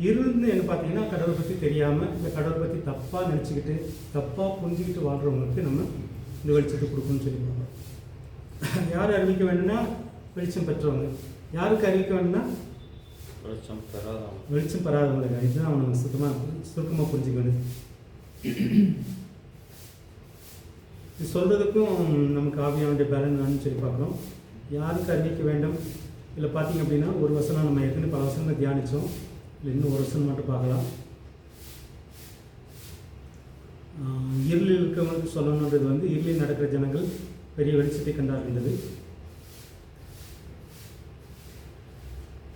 இருள்னு என்ன பார்த்தீங்கன்னா, கடவுளை பற்றி தெரியாமல் இல்லை கடவுளை பற்றி தப்பாக நினச்சிக்கிட்டு தப்பாக புரிஞ்சுக்கிட்டு வாழ்கிறவங்களுக்கு நம்ம இந்த வெளிச்சத்தை கொடுக்கணும்னு சொல்லி பார்க்குறோம். யார் அறிவிக்க வேண்டும்னா வெளிச்சம் பெற்றவங்க. யாருக்கு அறிவிக்க வேண்டும்னா வெளிச்சம் பெறாதவங்களுக்கு. இதுதான் அவனுக்கு சுருக்கமாக புரிஞ்சுக்க வேண்டியது. இது சொல்கிறதுக்கும் நமக்கு ஆவியானுடைய பலன் சொல்லி பார்க்குறோம். யாருக்கு அறிவிக்க வேண்டும்? இல்லை பார்த்தீங்க அப்படின்னா, ஒரு வசனம் நம்ம ஏற்கனவே பல வசனங்கள் தியானித்தோம். இல்லை இன்னும் ஒரு வசனம் மட்டும் பார்க்கலாம். இருளில் இருக்கிறவங்களுக்கு சொல்லணுன்றது வந்து, இருளில் நடக்கிற ஜனங்கள் பெரிய வெளிச்சத்தை கண்டார்கின்றது.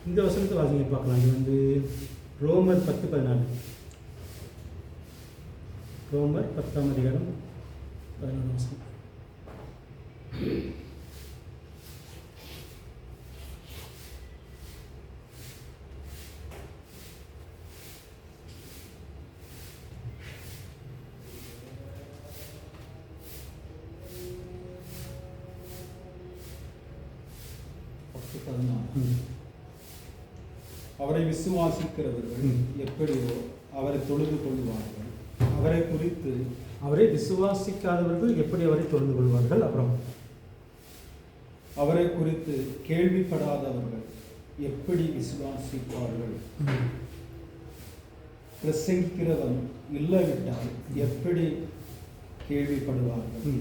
இந்த வசனத்தை வாசிங்க பார்க்கலாம். இது வந்து ரோமர் 10:14. ரோமர் 10ஆம் அதிகாரம் 14ஆம் வசனம். அவரை விசுவாசிக்கிறவர்கள் எப்படியோ அவரை தொழுது கொள்வார்கள். அவரை விசுவாசிக்காதவர்கள் எப்படி அவரை தொழுது கொள்வார்கள்? அப்புறம் அவரை குறித்து கேள்விப்படாதவர்கள் எப்படி விசுவாசிப்பார்கள்? பிரசங்கிக்கிறவன் இல்லாவிட்டால் எப்படி கேள்விப்படுவார்கள்?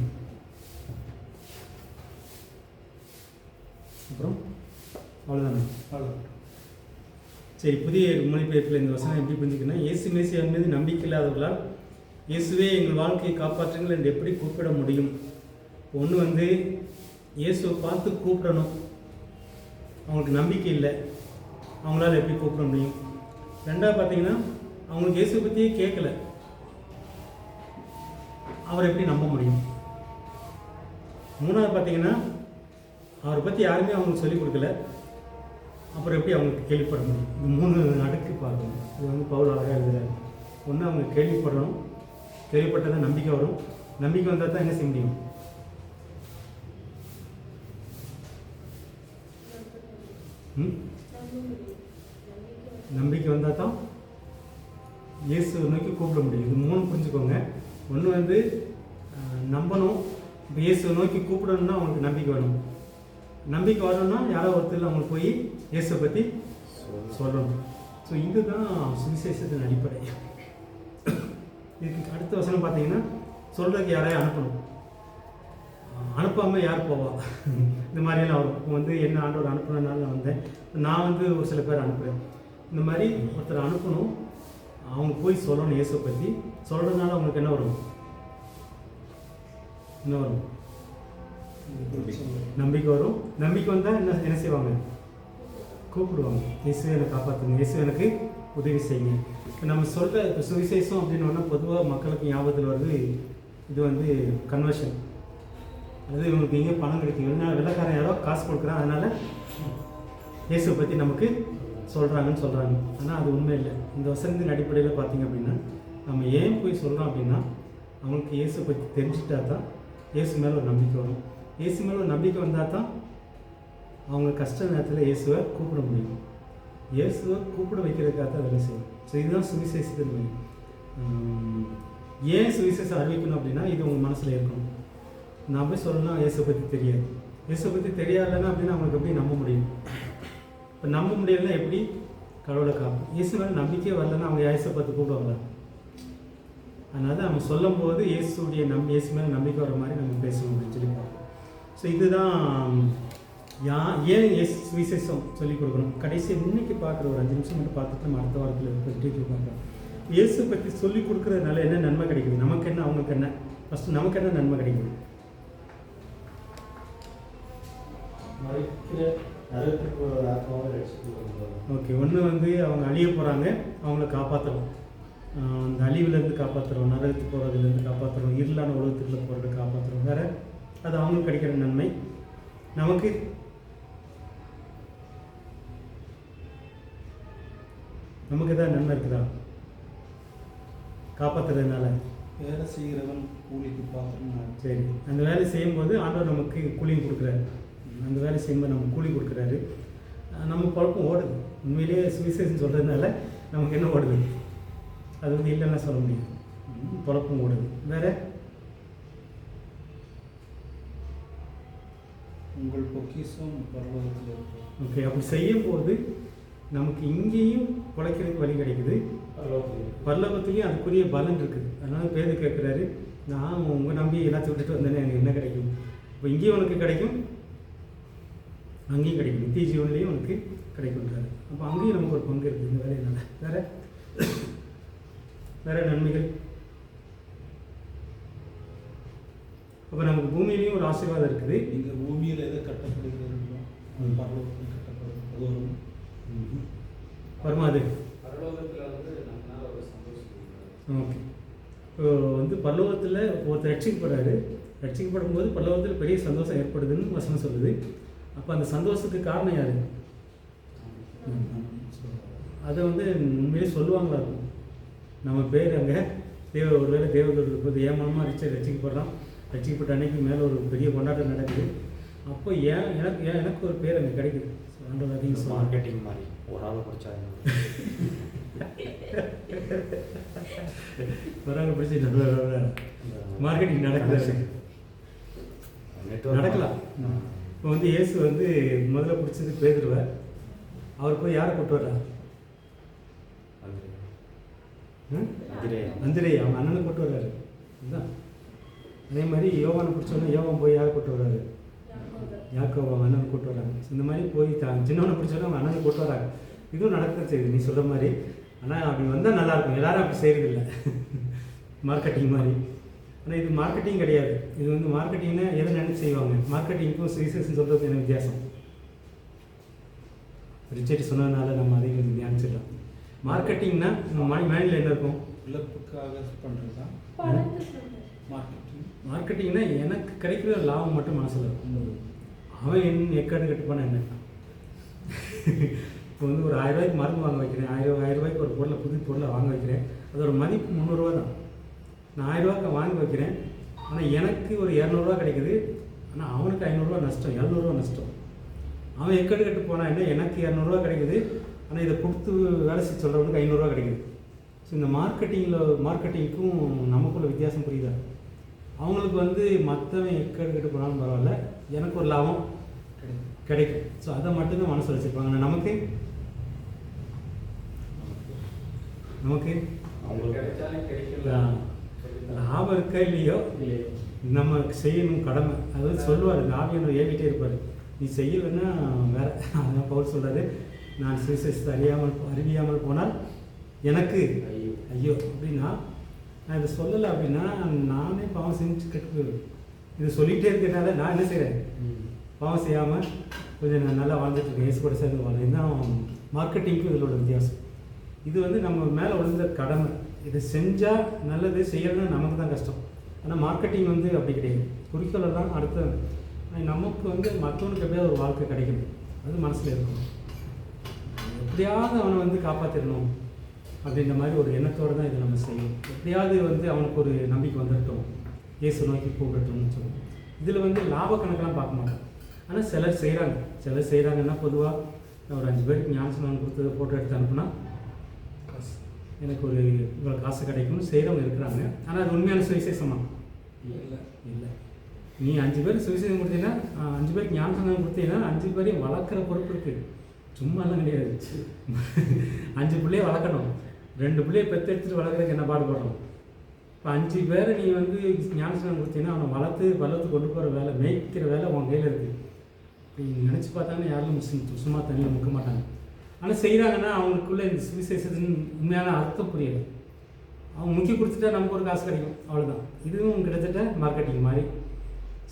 அப்புறம் அவ்வளோதானே? சரி, புதிய மொழிபெயர்ப்பில் இந்த வசனம் எப்படி புரிஞ்சுக்கணும்? இயேசு மேசியாவின் மீது நம்பிக்கை இல்லாதவர்களால் இயேசுவே எங்கள் வாழ்க்கையை காப்பாற்றுங்கள் என்று எப்படி கூப்பிட முடியும்? ஒன்று வந்து இயேசுவை பார்த்து கூப்பிடணும், அவங்களுக்கு நம்பிக்கை இல்லை, அவங்களால எப்படி கூப்பிட முடியும்? ரெண்டாவது பார்த்தீங்கன்னா, அவங்களுக்கு இயேசுவை பற்றியே கேட்கல, அவரை எப்படி நம்ப முடியும்? மூணாவது பார்த்தீங்கன்னா, அவரை பற்றி யாருமே அவங்களுக்கு சொல்லிக் கொடுக்கல, அப்புறம் எப்படி அவங்களுக்கு கேள்விப்பட முடியும்? இந்த 3 அடுக்கு பார்க்கணும். இது வந்து பவுல் அழகாக எழுதுறாரு. ஒன்று அவங்க கேள்விப்படணும், கேள்விப்பட்டால் தான் நம்பிக்கை வரும், நம்பிக்கை வந்தால் தான் என்ன செய்ய முடியும்? நம்பிக்கை வந்தால் தான் இயேசு நோக்கி கூப்பிட முடியும். இது 3 புரிஞ்சுக்கோங்க. ஒன்று வந்து நம்பணும். இப்போ இயேசுவை நோக்கி கூப்பிடணும்னா அவங்களுக்கு நம்பிக்கை வேணும். நம்பிக்கை வரணும்னா யாரோ ஒருத்தர் அவங்களுக்கு போய் இயேசுவை பற்றி சொல்லணும். ஸோ இதுதான் சுவிசேஷத்தின் அடிப்படை. இதுக்கு அடுத்த வசனம் பார்த்தீங்கன்னா, சொல்கிறதுக்கு யாரையும் அனுப்பணும். அனுப்பாமல் யார் போவா? இந்த மாதிரியெல்லாம் வரும். இப்போ வந்து என்ன ஆண்டவர் அனுப்புனதுனால நான் வந்தேன், நான் வந்து ஒரு சில பேர் அனுப்புகிறேன். இந்த மாதிரி ஒருத்தர் அனுப்பணும், அவங்க போய் சொல்லணும் இயேசுவை பற்றி. சொல்கிறதுனால அவங்களுக்கு என்ன வரும்? என்ன வரும்? நம்பிக்கை வரும். நம்பிக்கை வந்தால் என்ன செய்வாங்க? கூப்பிடுவாங்க, இயேசுவை எனக்கு காப்பாற்றுங்க, இயேசு எனக்கு உதவி செய்யுங்க. இப்போ நம்ம சொல்கிற இப்போ சுவிசேஷம் அப்படின்னா பொதுவாக மக்களுக்கு ஞாபகத்தில் வருது, இது வந்து கன்வர்ஷன். அது இவங்களுக்கு எங்கே பணம் கிடைக்கும், வெள்ளைக்காரன் யாரோ காசு கொடுக்குறான், அதனால் இயேசுவை பற்றி நமக்கு சொல்கிறாங்கன்னு சொல்கிறாங்க. ஆனால் அது உண்மை இல்லை. இந்த வசனத்தின் அடிப்படையில் பார்த்திங்க அப்படின்னா, நம்ம ஏன் போய் சொல்கிறோம் அப்படின்னா, அவங்களுக்கு இயேசுவை பற்றி தெரிஞ்சுட்டா தான் இயேசு மேலே ஒரு நம்பிக்கை வரும். இயேசு மேலே ஒரு நம்பிக்கை வந்தால் தான் அவங்க கஷ்ட நேரத்தில் இயேசுவை கூப்பிட முடியும். இயேசுவை கூப்பிட வைக்கிறதுக்காக தான் வேலை செய்யும். ஸோ இதுதான் சுவிசேஷத்தின் மையம். ஏன் சுவிசேஷம் அறிவிக்கணும் அப்படின்னா, இது உங்கள் மனசில் இருக்கணும். நான் போய் சொல்லலாம் இயேசுவை பற்றி தெரியாது, இயேசுவை பற்றி தெரியாதுன்னா அப்படின்னா அவங்களுக்கு எப்படி நம்ப முடியும்? இப்போ நம்ப முடியலன்னா எப்படி கடவுளை காப்போம்? இயேசு மேலே நம்பிக்கையே வரலன்னா அவங்க இயேசுவை பார்த்து கூப்பிடுவாங்களா? அதனால் நம்ம சொல்லும் போது இயேசு மேலே நம்பிக்கை வர மாதிரி நம்ம பேசணும் அப்படின்னு சொல்லி பார்ப்போம். ஸோ இதுதான் ஏன் சுவிசேஷம் சொல்லிக் கொடுக்கணும். கடைசி இன்னைக்கு பார்க்குற ஒரு 5 நிமிஷம் மட்டும் பார்த்துட்டு நம்ம அடுத்த வாரத்தில் டீட்டெயில் பார்க்கலாம். இயேசு பற்றி சொல்லிக் கொடுக்குறதுனால என்ன நன்மை கிடைக்குது? நமக்கு என்ன, அவங்களுக்கு என்ன? ஃபஸ்ட்டு நமக்கு என்ன நன்மை கிடைக்குது? ஓகே, ஒன்று வந்து அவங்க அழிய போகிறாங்க, அவங்கள காப்பாற்றுறோம். அந்த அழிவுலேருந்து காப்பாற்றுறோம், நரகத்துக்கு போகிறதுலேருந்து காப்பாற்றுறோம், இருளான உலகத்துக்குள்ளே போகிறத காப்பாற்றுறோம். வேறு அது அவங்களுக்கு கிடைக்கிற நன்மை. நமக்கு எதாவது நன்மை இருக்குதா காப்பாற்றுறதுனால? வேலை செய்கிறவன் கூலிக்கு பார்க்கணும். சரி, அந்த வேலை செய்யும்போது ஆண்டவர் நமக்கு கூலியும் கொடுக்குறாரு. அந்த வேலை செய்யும்போது நமக்கு கூலி கொடுக்குறாரு. நம்ம பொழப்பும் ஓடுது. உண்மையிலேயே சுவிசேஷம் சொல்கிறதுனால நமக்கு என்ன ஓடுது? அது வந்து இல்லைன்னா சொல்ல முடியாது. பொழப்பும் ஓடுது. வேறு உங்கள் பொக்கிஷம் பரலோகத்தில் இருக்கு. ஓகே, அப்படி செய்யும்போது நமக்கு இங்கேயும் பிழைக்கிறதுக்கு வழி கிடைக்குது, பரலோகத்துலேயும் அதுக்குரிய பலன் இருக்குது. அதனால் பேர் கேட்குறாரு, நான் உங்கள் நம்பி எல்லாத்தையும் விட்டுட்டு வந்தேனே, எனக்கு என்ன கிடைக்கும்? இப்போ இங்கேயும் உனக்கு கிடைக்கும், அங்கேயும் கிடைக்கும், நித்திய ஜீவன்லேயும் உனக்கு கிடைக்கும்ன்றாரு. அப்போ அங்கேயும் நமக்கு ஒரு பங்கு இருக்குது இந்த வேலையினால். வேறு நன்மைகள். அப்போ நமக்கு பூமியிலையும் ஒரு ஆசீர்வாதம் இருக்குது. நீங்கள் பூமியில் எதை கட்டப்படுகிறீர்களோ அது பரலோகத்தில் கட்டப்படும். அது ஒரு வருமா? அது ஓகே. இப்போ வந்து பரலோகத்தில் ஒருத்தர் ரட்சிக்கப்படுறாரு. ரட்சிக்கப்படும் போது பரலோகத்தில் பெரிய சந்தோஷம் ஏற்படுதுன்னு வசனம் சொல்லுது. அப்போ அந்த சந்தோஷத்துக்கு காரணம் யார்? அதை வந்து உண்மையிலே சொல்லுவாங்களா இருக்கும். நம்ம பேர் அங்கே ஒருவேளை தேவதூர் இருப்பது ஏமானமாக ரட்சிக்கப்படுறான். ரட்சிக்கப்பட்ட அன்னைக்கு மேலே ஒரு பெரிய கொண்டாட்டம் நடக்குது. அப்போ எனக்கு ஒரு பேர் அங்கே கிடைக்குது. மார்க்கெட்டிங் மாதிரி ஒரு ஆளை பிடிச்சா ஒரு ஆளை பிடிச்சி மார்க்கெட்டிங் நடக்கலாம். இப்போ வந்து இயேசு வந்து முதல்ல பிடிச்சது பேதுருவார். அவர் போய் யாரை கூப்பிட்டு வர்றார்? அந்திரேயா, அவங்க அண்ணனை கூப்பிட்டு வர்றாரு. அதுதான். அதே மாதிரி யோவானை பிடிச்சோன்னா யோவான் போய் யாரை கூப்பிட்டு வர்றாரு? யாக்கோபு அவங்க அண்ணனை கூப்பிட்டு வர்றாங்க. இந்த மாதிரி போய் சின்னவனை பிடிச்சோன்னா அவங்க அண்ணனை கூப்பிட்டு வர்றாங்க. இதுவும் நடக்க செய்யுது நீ சொல்கிற மாதிரி. ஆனால் அப்படி வந்தால் நல்லாயிருக்கும். எல்லாரும் அப்படி செய்கிறதில்ல, மார்க்கெட்டிங் மாதிரி. ஆனால் இது மார்க்கெட்டிங் கிடையாது. இது வந்து மார்க்கெட்டிங்னா எதை நினைச்சு செய்வாங்க? மார்க்கெட்டிங்க்கும் சுவிசேஷன் சொல்கிறது என்ன வித்தியாசம்? ரிச்சர்ட் சொன்னதுனால நம்ம அதை ஞானிச்சிடலாம். மார்க்கெட்டிங்னா நம்ம மைண்டில் என்ன இருக்கும்? இழப்புக்காக பண்ணுறதா மார்க்கெட்டிங்னா எனக்கு கிடைக்கிற லாபம் மட்டும் மனசில் இருக்கும். அவன் எக்காடு கட்டுப்பான என்ன? இப்போ வந்து ஒரு 1000 ரூபாய்க்கு மருந்து வாங்க வைக்கிறேன், 1000 ரூபாய்க்கு ஒரு பொருளை புது பொருளை வாங்க வைக்கிறேன். அதோட மதிப்பு 300 ரூபா தான். நான் 1000 ரூபாய்க்கு வாங்கி வைக்கிறேன். ஆனால் எனக்கு ஒரு 200 ரூபா கிடைக்குது. ஆனால் அவனுக்கு 500 ரூபா நஷ்டம், 700 ரூபா நஷ்டம். அவன் எக்கடு கட்டு போனால் என்ன, எனக்கு 200 ரூபா கிடைக்குது. ஆனால் இதை கொடுத்து வேலை செய்ய சொல்கிறவனுக்கு 500 ரூபா கிடைக்குது. ஸோ இந்த மார்க்கெட்டிங்க்கும் நமக்குள்ள வித்தியாசம் புரியுதா? அவங்களுக்கு வந்து மற்றவன் எக்கெடுக்கிட்டு போனாலும் பரவாயில்ல, எனக்கு ஒரு லாபம் கிடைக்கும். ஸோ அதை மட்டும்தான் மனசில் வச்சுருப்பாங்க. ஆனால் நமக்கு அவங்களுக்கு கிடைச்சாலும் கிடைக்கல. லாபம் இருக்கா இல்லையோ நம்ம செய்யணும் கடமை. அதாவது சொல்லுவார், இந்த ஆவியானவர் ஏவிட்டே இருப்பார், நீ செய்யலைன்னா வேற. அதான் பவுல் சொல்கிறாரு, நான் சுவிசேஷத்தை அறிவியாமல் போனால் எனக்கு ஐயோ அப்படின்னா, நான் இதை சொல்லலை அப்படின்னா நானே பாவம் செஞ்சு கெட்டு இது சொல்லிகிட்டே இருக்கிறனால நான் என்ன செய்கிறேன், பாவம் செய்யாமல் கொஞ்சம் நான் நல்லா வாழ்ந்துட்டுருக்கேன், இயேசு கூட சேர்ந்து வாழ்றேன். இதுதான் மார்க்கெட்டிங்க்கும் இதில் உள்ள வித்தியாசம். இது வந்து நம்ம மேலே விழுந்த கடமை. இதை செஞ்சால் நல்லது, செய்யலைன்னா நமக்கு தான் கஷ்டம். ஆனால் மார்க்கெட்டிங் வந்து அப்படி கிடையாது. குறிக்கோளெல்லாம் அடுத்த நமக்கு வந்து மற்றவனுக்கு எப்படியாவது ஒரு வாழ்க்கை கிடைக்கணும், அது மனசில் இருக்கும். எப்படியாவது அவனை வந்து காப்பாற்றிடணும் அப்படின்ற மாதிரி ஒரு எண்ணத்தோடு தான் இதை நம்ம செய்யணும். எப்படியாவது வந்து அவனுக்கு ஒரு நம்பிக்கை வந்துட்டோம், இயேசு நோக்கி கூப்பிடட்டும்னு சொல்லுவோம். இதில் வந்து லாப கணக்கெல்லாம் பார்க்க மாட்டோம். ஆனால் சிலர் செய்கிறாங்கன்னா பொதுவாக ஒரு 5 பேருக்கு ஞானஸ்நானம் கொடுத்தது ஃபோட்டோ எடுத்து அனுப்புனா எனக்கு ஒரு இவ்வளோ காசு கிடைக்கும்னு செய்கிறவங்க இருக்கிறாங்க. ஆனால் அது உண்மையான சுவிசேஷமா? இல்லை. நீ 5 பேருக்கு சுவிசேஷம் கொடுத்தீங்கன்னா, 5 பேருக்கு ஞானஸ்நானம் கொடுத்தீங்கன்னா 5 பேரையும் வளர்க்குற பொறுப்பு இருக்குது. சும்மாலாம் கிடையாது. 5 பிள்ளைய வளர்க்கணும், 2 பிள்ளைய பெற்றெடுத்துட்டு வளர்க்குறதுக்கு என்ன பாடுபடுறோம். இப்போ 5 பேரை நீ வந்து ஞானஸ்நானம் கொடுத்தீங்கன்னா அவனை வளர்த்து கொண்டு போகிற வேலை, மேய்க்கிற வேலை உன் கையில் இருக்குது. நீங்கள் நினச்சி பார்த்தாங்கன்னா யாரும் சும்மா தனியாக முக்க மாட்டாங்க. ஆனால் செய்கிறாங்கன்னா அவங்களுக்குள்ளே இந்த சுவிசேஷத்தின் உண்மையான அர்த்தம் புரியலை. அவங்க முக்கிய கொடுத்துட்டா நமக்கு ஒரு காசு கிடைக்கும், அவ்வளோதான். இதுவும் கிட்டத்தட்ட மார்க்கெட்டிங் மாதிரி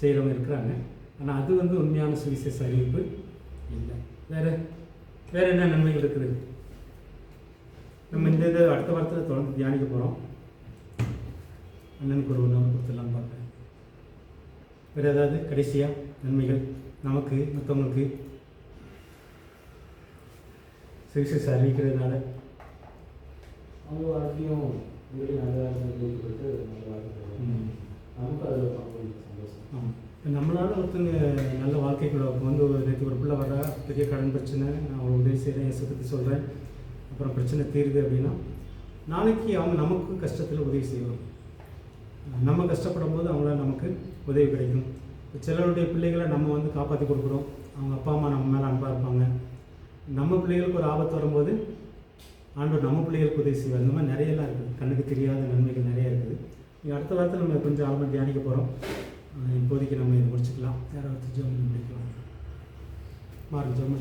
செய்கிறவங்க இருக்கிறாங்க. ஆனால் அது வந்து உண்மையான சுவிசேஷ அறிவிப்பு இல்லை. வேறு என்ன நன்மைகள் இருக்குது? நம்ம இந்த இதை அடுத்த வாரத்தில் தொடர்ந்து தியானிக்க போகிறோம். அண்ணனுக்கு ஒரு நம்பர் கொடுத்துடலாம் பார்க்குறேன். வேறு ஏதாவது கடைசியாக நன்மைகள் நமக்கு மற்றவங்களுக்கு சுவிசேஷ அறிவிக்கிறதுனால? அவங்க வாழ்க்கையும் உங்களுடைய நல்ல கொடுத்து நல்ல நமக்கு அதில் சந்தோஷம். ஆமாம். இப்போ நம்மளால் ஒருத்தங்க நல்ல வாழ்க்கைக்குள்ள வந்து நேற்று ஒரு பிள்ளை வர பெரிய கடன் பிரச்சனை, நான் அவங்களை உதவி செய்கிறேன், இயேசு பற்றி சொல்கிறேன், அப்புறம் பிரச்சனை தீருது அப்படின்னா நாளைக்கு அவங்க நமக்கு கஷ்டத்தில் உதவி செய்வாங்க. நம்ம கஷ்டப்படும் போது அவங்களால நமக்கு உதவி கிடைக்கும். சிலருடைய பிள்ளைகளை நம்ம வந்து காப்பாற்றி கொடுக்குறோம், அவங்க அப்பா அம்மா நம்ம மேலே அன்பாக இருப்பாங்க. நம்ம பிள்ளைகளுக்கு ஒரு ஆபத்து வரும்போது ஆண்டவர் நம்ம பிள்ளைகளுக்கு உதவி செய்வார். இந்த மாதிரி நிறையெல்லாம் இருக்குது, கண்ணுக்கு தெரியாத நன்மைகள் நிறையா இருக்குது. இங்கே அடுத்த வாரத்தில் நம்ம கொஞ்சம் ஆழமாக தியானிக்க போகிறோம். இப்போதைக்கு நம்ம இதை முடிச்சுக்கலாம். யாராவது ஜெபம் முடிக்கலாம். மார்க் ஜெபம்